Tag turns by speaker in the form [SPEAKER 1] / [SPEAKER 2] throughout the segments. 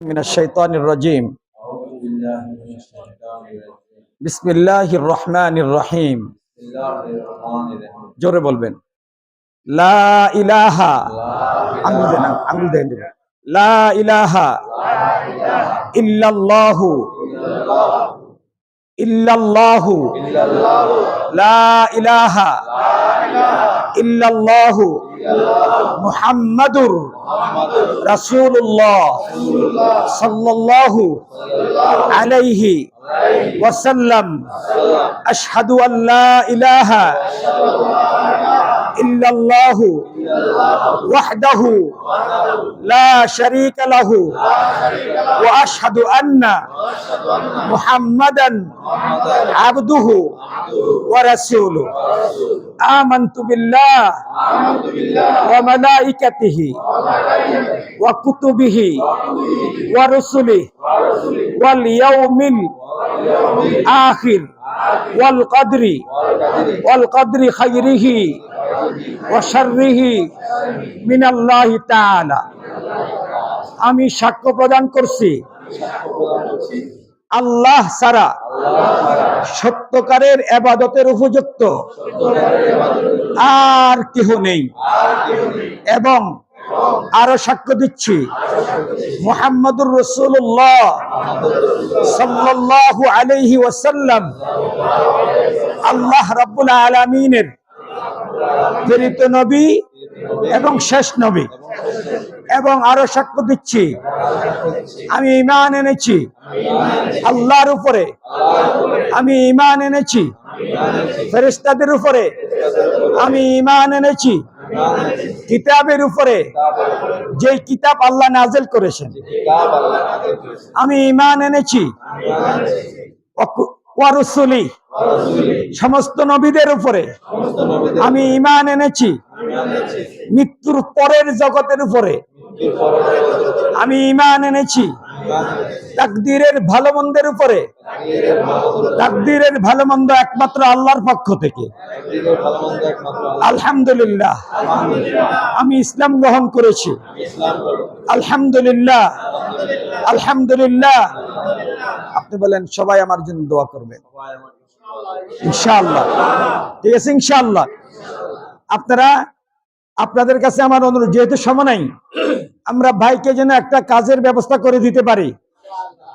[SPEAKER 1] من الشيطان الرجيم بسم الله الرحمن الرحيم জোরে বলবেন লা ইলাহা আঙ্গুল দেন লা ইলাহা ইল্লাল্লাহু ইল্লাল্লাহু লা ইলাহা ইল্লাল্লাহু মুহাম্মাদুর রাসূলুল্লাহ সাল্লাল্লাহু আলাইহি ওয়াসাল্লাম আশহাদু আল লা ইলাহা ইল্লাল্লাহু ওয়াহদাহু লা শারীকা লাহু ওয়া আশহাদু আন্না মুহাম্মাদান আবদুহু ওয়া রাসূলুহু আমানতু বিল্লাহ ওয়া মালাইকাতিহি ওয়া কুতুবিহি ওয়া রুসুলিহি ওয়াল ইয়াউমিল আখির ওয়াল কদরি খায়রিহি ওয়া শাররিহি মিনাল্লাহি তাআলা। আমি সাক্ষ্য প্রদান করছি আল্লাহ ছাড়া সত্যকারের ইবাদতের উপযুক্ত আর কেহ নেই, এবং আরো সাক্ষ্য দিচ্ছি মুহাম্মাদুর রাসূলুল্লাহ সাল্লাল্লাহু আলাইহি ওয়াসাল্লাম আল্লাহ রাব্বুল আলামিনের প্রেরিত নবী এবং শেষ নবী। এবং আরো সাক্ষ্য দিচ্ছি আমি ঈমান এনেছি আল্লাহর উপরে, আমি ঈমান এনেছি ফেরেশতাদের উপরে, আমি ঈমান এনেছি কিতাবের উপরে, যে কিতাব আল্লাহ নাযিল করেছেন। আমি ঈমান এনেছি ওয়া রুসুলি, সমস্ত নবীদের উপরে। আমি ঈমান এনেছি মৃত্যুর পরের জগতের উপরে। আমি ঈমান এনেছি তাকদীরের ভালো মন্দের উপরে। তাকদীরের ভালো মন্দ একমাত্র আল্লাহর পক্ষ থেকে। আলহামদুলিল্লাহ, আমি ইসলাম গ্রহণ করেছি। আলহামদুলিল্লাহ, আলহামদুলিল্লাহ। আপনি বলেন সবাই আমার জন্য দোয়া করবেন ইনশাআল্লাহ। ঠিক আছে ইনশাআল্লাহ। আপনাদের কাছে আমার অনুরোধ, যেহেতু সময় নাই, আমরা ভাইকে যেন একটা কাজের ব্যবস্থা করে দিতে পারি।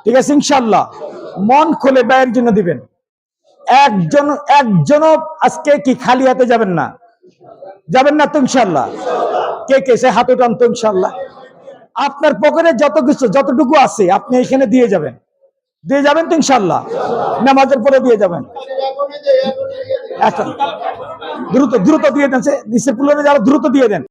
[SPEAKER 1] ঠিক আছে ইনশাআল্লাহ। মন খুলে ভাইয়ের জন্য দিবেন। একজনও আজকে কি খালি হাতে যাবেন না, যাবেন না তো ইনশাআল্লাহ? কে কে সে হাত উঠান তো ইনশাআল্লাহ। আপনার পকেটে যতটুকু আছে আপনি এখানে দিয়ে যাবেন তো ইনশাআল্লাহ। নামাজের পরে দিয়ে যাবেন। এখন দ্রুত দিয়ে দেন, নিচে পুলরে যারা দ্রুত দিয়ে দেন।